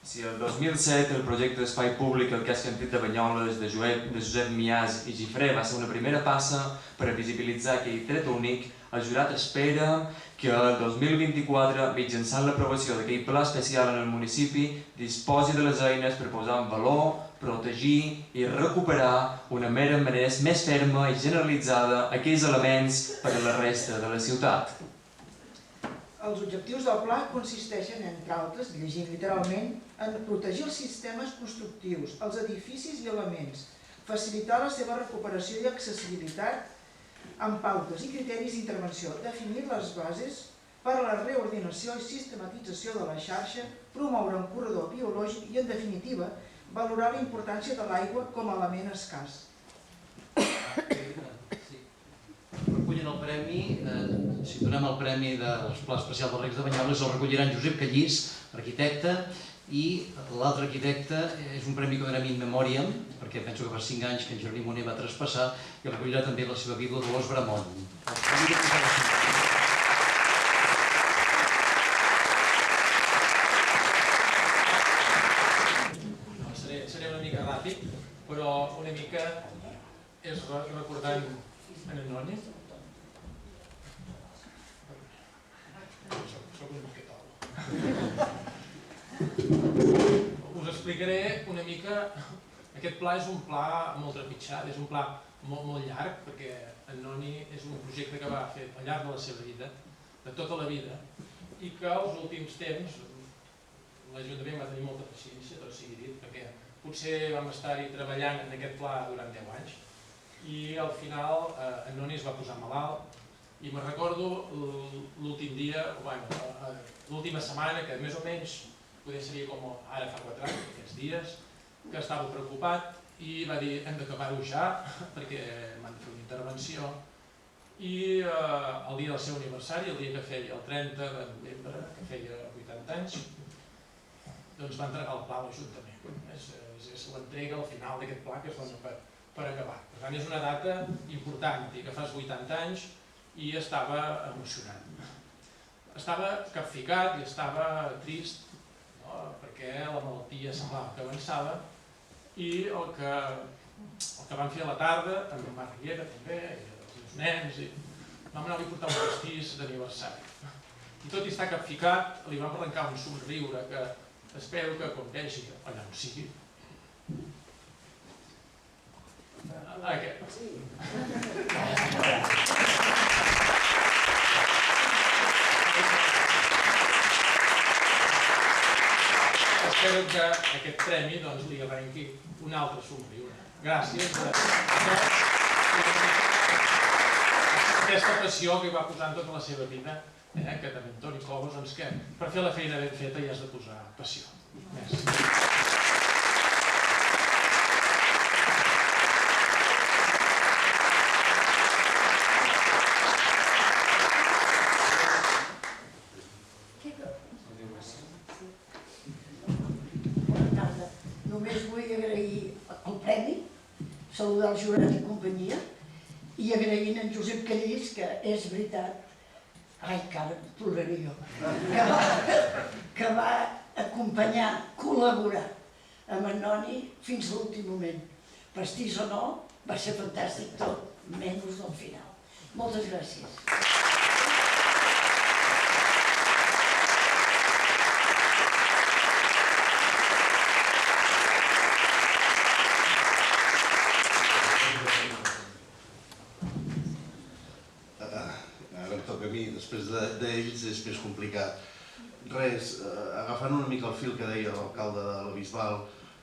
Si el 2007 el projecte d'espai públic El Casc Antic de Banyoles de Josep Miàs i Gifré va ser una primera passa per a visibilitzar aquell tret únic, el jurat espera que el 2024, mitjançant l'aprovació d'aquell pla especial en el municipi, disposi de les eines per posar en valor, protegir i recuperar una manera més ferma i generalitzada aquells elements per a la resta de la ciutat. Els objectius del pla consisteixen, entre altres, llegint literalment, en protegir els sistemes constructius, els edificis i elements, facilitar la seva recuperació i accessibilitat amb pautes i criteris d'intervenció, definir les bases per a la reordinació i sistematització de la xarxa, promoure un corredor biològic i, en definitiva, valorar la importància de l'aigua com a element escàs. Recullen el premi, si donem el premi del Pla Especial dels Recs de Banyoles, el recolliran Josep Callís, arquitecte, i l'altre arquitecte és un premi que donem in memoriam, perquè penso que fa 5 anys que en Jordi Moner va traspassar, i el recollirà també la seva vídua Dolors Bramont. Seré una mica ràpid, però una mica és recordant en Noni. Soc un maquetòleg. Us explicaré una mica. Aquest pla és un pla molt trepitjat, és un pla molt llarg, perquè en Noni és un projecte que va fer al llarg de la seva vida, de tota la vida, i que als últims temps l'Ajuntament va tenir molta paciència, tot sigui dit, perquè potser vam estar-hi treballant en aquest pla durant 10 anys, i al final en Noni es va posar malalt i me'n recordo l'últim dia, l'última setmana, que més o menys poder seria com ara fa 4 anys, aquests dies, que estava preocupat i va dir hem d'acabar-ho ja perquè m'han de fer una intervenció i el dia del seu aniversari, el dia que feia el 30 de novembre, que feia 80 anys, doncs va entregar el pla a l'Ajuntament. És l'entrega al final d'aquest pla que es dona per acabar. Per tant, és una data important, i que fas 80 anys i estava emocionat. Estava capficat i estava trist, perquè la malaltia semblava que avançava, i el que vam fer a la tarda, amb en Marc Riera també, i els meus nens, vam anar-li a portar un pastís d'aniversari. I tot i estar capficat, li vam arrencar un somriure que espero que quan vegi allà on sigui, espero que aquest premi li arrenqui un altre somriure. Gràcies per aquesta passió que hi va posar en tota la seva vida, que també en Toni Cobos, que per fer la feina ben feta hi has de posar passió. Gràcies. Bona tarda. Només vull agrair el premi, saludar el jurat i companyia, i agraint en Josep Callís, que és veritat, ai, cara, ploraré jo, que va acompanyar, col·laborar amb en Noni fins a l'últim moment. Pastís o no, va ser fantàstic tot, menys del final. Moltes gràcies. Ara em toca a mi, després d'ells és més complicat. Res, agafant una mica el fil que deia l'alcalde de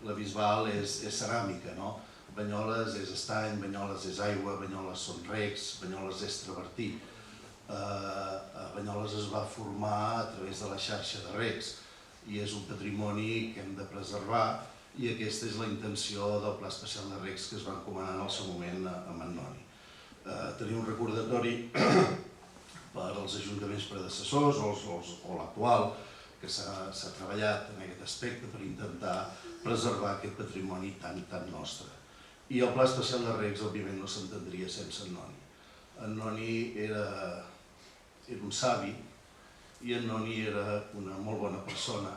la Bisbal és ceràmica, no? Banyoles és estany, Banyoles és aigua, Banyoles són recs, Banyoles és travertí. Banyoles es va formar a través de la xarxa de recs i és un patrimoni que hem de preservar i aquesta és la intenció del Pla Especial de Recs que es va encomanar en el seu moment amb en Noni. Tenir un recordatori per als ajuntaments predecessors o l'actual que s'ha treballat en aquest aspecte per intentar preservar aquest patrimoni tan nostre. I el Pla Especial de Recs, òbviament, no s'entendria sense en Noni. En Noni era un savi i en Noni era una molt bona persona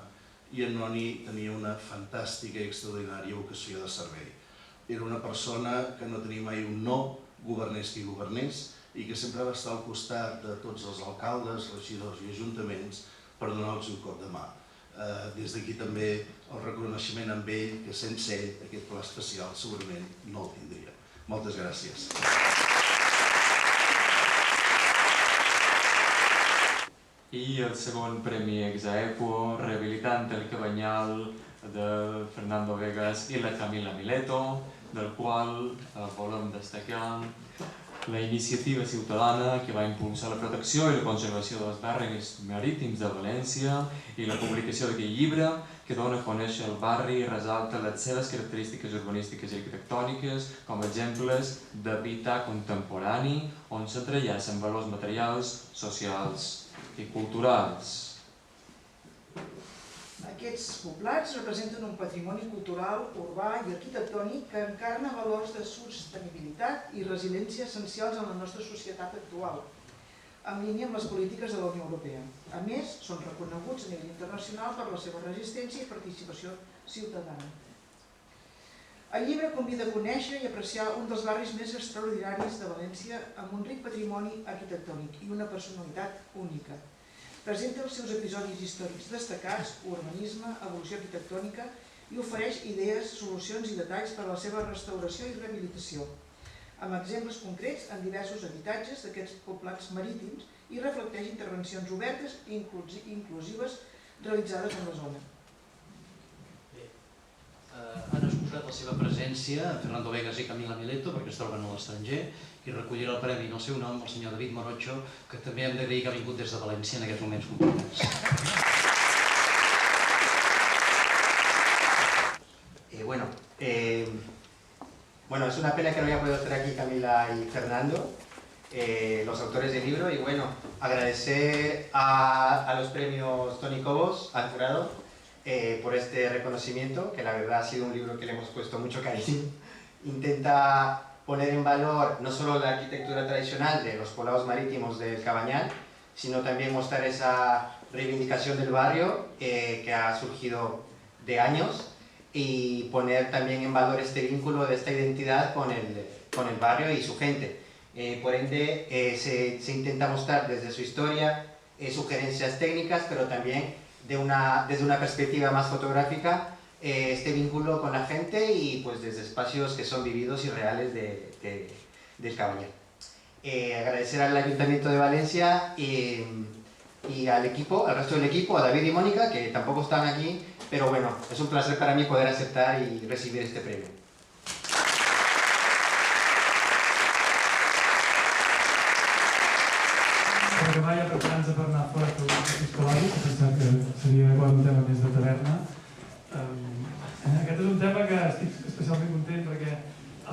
i en Noni tenia una fantàstica i extraordinària vocació de servei. Era una persona que no tenia mai un no, governés qui governés, i que sempre va estar al costat de tots els alcaldes, regidors i ajuntaments per donar-los un cop de mà. Des d'aquí també el reconeixement amb ell, que sense ell aquest pla especial segurament no el tindria. Moltes gràcies. I el segon premi Exaequo, rehabilitant el Cabanyal de Fernando Vegas i la Camila Mileto, del qual volem destacar la iniciativa ciutadana que va impulsar la protecció i la conservació dels barris marítims de València i la publicació d'aquest llibre que dona a conèixer el barri i resalta les seves característiques urbanístiques i arquitectòniques com a exemples d'habitat contemporani on s'entrellacen valors materials, socials i culturals. Aquests poblats representen un patrimoni cultural, urbà i arquitectònic que encarna valors de sostenibilitat i resiliència essencials en la nostra societat actual, en línia amb les polítiques de la Unió Europea. A més, són reconeguts a nivell internacional per la seva resistència i participació ciutadana. El llibre convida a conèixer i apreciar un dels barris més extraordinaris de València amb un ric patrimoni arquitectònic i una personalitat única. Presenta els seus episodis històrics destacats, urbanisme, evolució arquitectònica i ofereix idees, solucions i detalls per a la seva restauració i rehabilitació, amb exemples concrets en diversos habitatges d'aquests poblats marítims i reflecteix intervencions obertes i inclusives realitzades en la zona. Han exposat la seva presència Fernando Vegas i Camila Mileto perquè es troben a l'estranger i recollirà el premi en el seu nom el senyor David Morocho, que també hem de dir que ha vingut des de València en aquests moments complicats. Bueno, es una pena que no haya podido estar aquí Camila y Fernando, los autores del libro, y bueno, agradecer a los premios Toni Cobos, al jurado, por este reconocimiento, que la verdad ha sido un libro que le hemos puesto mucho cariño. Intenta poner en valor no solo la arquitectura tradicional de los poblados marítimos del Cabanyal, sino también mostrar esa reivindicación del barrio que ha surgido de años y poner también en valor este vínculo de esta identidad con el barrio y su gente. Por ende, se intenta mostrar desde su historia sugerencias técnicas, pero también desde una perspectiva más fotográfica este vínculo con la gente y pues desde espacios que son vividos y reales del Cabanyal. Agradecer al Ayuntamiento de Valencia y al equipo, al resto del equipo, a David y Mónica, que tampoco están aquí, pero bueno, es un placer para mí poder aceptar y recibir este premio. Perquè vaja preparant-se per anar fora que escolari, he pensat que seria adequat un tema més de taverna. Aquest és un tema que estic especialment content perquè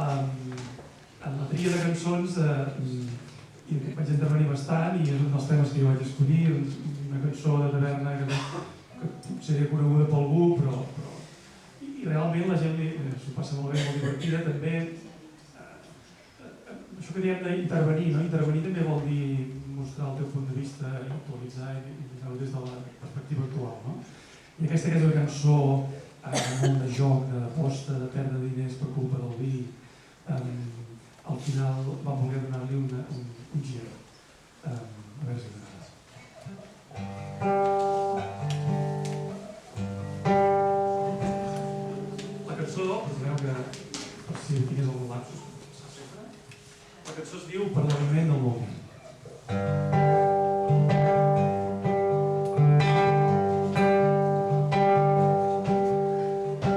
en la tria de cançons vaig intervenir bastant i és un dels temes que jo vaig escollir, una cançó de taverna que potser coneguda per algú, però i realment la gent s'ho passa molt bé, molt divertida també. Això que diem d'intervenir, no? Intervenir també vol dir mostrar el teu punt de vista i actualitzar i mirar-ho des de la perspectiva actual, no? I aquesta que és una cançó molt de joc, d'aposta, de perdre diners per culpa del vi, al final vam voler donar-li un gir. A veure si m'agrada. La cançó, perdoneu que per si tingués algun lapsus, la cançó es diu Per l'aliment del bon vi.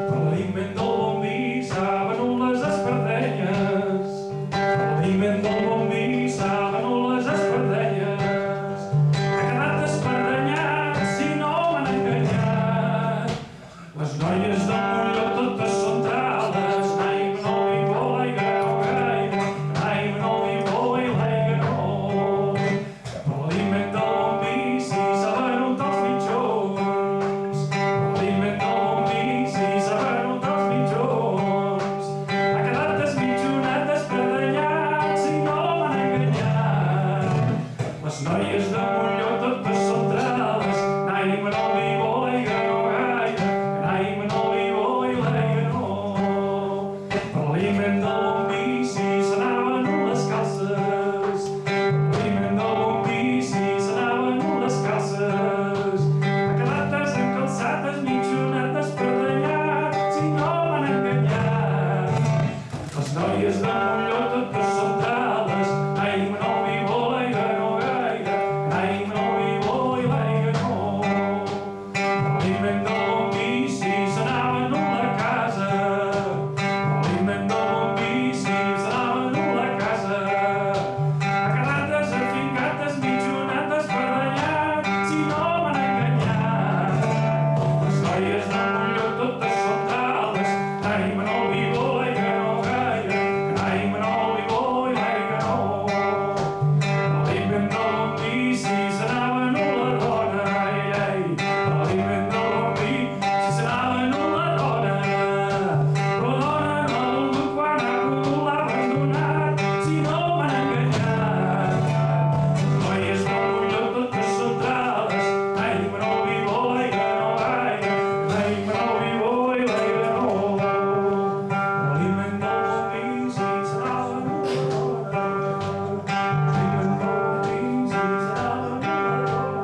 Per l'aliment del bon vi saben les espardenyes. Per l'aliment del bon vi saben les espardenyes. Ha quedat espardanyat si no m'han enganyat. Les noies del Molló totes són trales. Naim no hi vola i gano gaire. Naim no hi vola i l'aigua no. Per l'aliment del bon vi si saben untar els mitjons. Per l'aliment del bon vi si saben untar els mitjons. Ha quedat desmitjonat, espardanyat si no m'han enganyat. Les noies de Molló totes són trales. Naim no hi vola i gano gaire. Naim no hi vola i l'aigua no. Per l'aliment del bon vi si s'anaven les calces. Per l'aliment del bon vi si s'anaven les calces. Ha quedat desencalçat, desmitjonat, espardanyat si no m'han enganyat. Les noies de Molló totes són trales. Naim no hi vola i gano gaire. Naim no hi vola i l'aigua no. Per l'aliment del bon vi si s'anaven la casa. Per l'aliment del bon vi si s'anaven la casa. Ha quedat desafincat, desmitjonat, espardanyat si no m'han enganyat. Les noies de Molló totes són trales. Naim no hi vola i gano gaire. Naim no hi vola i l'aigua no. Per l'aliment del bon vi si s'anaven la dona. Per l'aliment del bon vi si s'anaven la dona. Però dona no ha volgut quan ha volgut l'ha abandonat si no m'han enganyat. Les noies del Molló totes són trales. Naim no hi vola i gano gaire. Naim no hi vola i l'aigua no. Per l'aliment del bon vi si s'anaven la dona. Per l'aliment del bon vi si s'anaven la dona.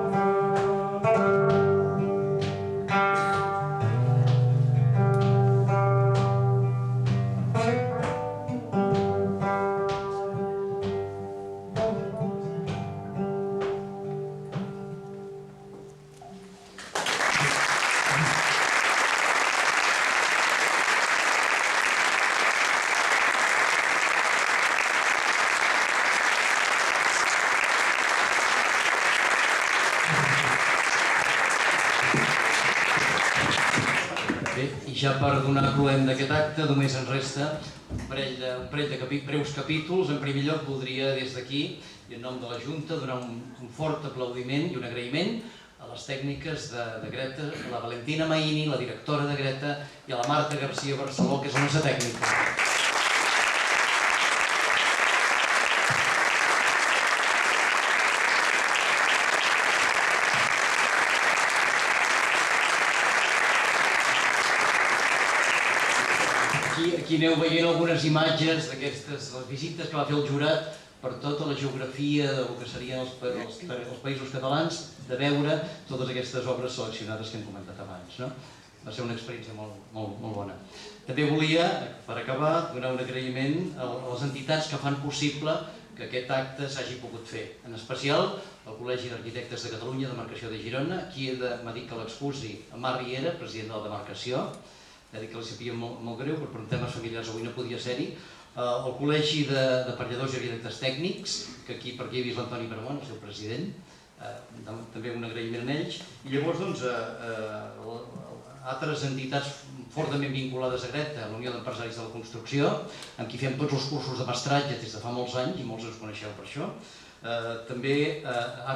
Bé, i ja per donar cloent d'aquest acte només ens resta un parell de breus capítols. En primer lloc voldria des d'aquí i en nom de la Junta donar un fort aplaudiment i un agraïment a les tècniques de Greta, a la Valentina Maini, la directora de Greta, i a la Marta García Barceló, que és la nostra tècnica. Aquí aneu veient algunes imatges d'aquestes les visites que va fer el jurat per tota la geografia del que serien els països catalans, de veure totes aquestes obres seleccionades que hem comentat abans. Va ser una experiència molt bona. També volia, per acabar, donar un agraïment a les entitats que fan possible que aquest acte s'hagi pogut fer. En especial, el Col·legi d'Arquitectes de Catalunya, Demarcació de Girona. Aquí m'ha dit que l'excusi a Mar Riera, president de la demarcació. Ja dic que li sabia molt greu, però per temes familiars avui no podia ser-hi. El Col·legi de Parelladors i Arquitectes Tècnics, que aquí per aquí he vist l'Antoni Bramon, el seu president, també un agraïment a ells. I llavors, doncs, altres entitats fortament vinculades a Greta, la Unió d'Empresaris de la Construcció, amb qui fem tots els cursos de mestratge des de fa molts anys, i molts ens coneixeu per això. També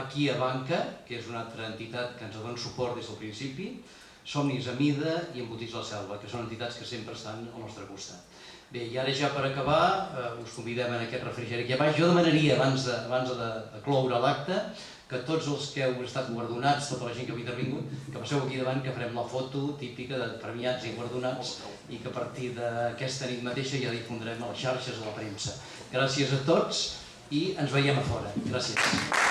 Arquia Banca, que és una altra entitat que ens dona suport des del principi. Somnis a Mida i Embotits a la Selva, que són entitats que sempre estan al nostre costat. Bé, i ara ja per acabar, us convidem en aquest refrigeri aquí a baix. Jo demanaria, abans de cloure l'acte, que tots els que heu estat guardonats, tota la gent que heu intervingut, que passeu aquí davant, que farem la foto típica de premiats i guardonats i que a partir d'aquesta nit mateixa ja difondrem a les xarxes, a la premsa. Gràcies a tots i ens veiem a fora. Gràcies.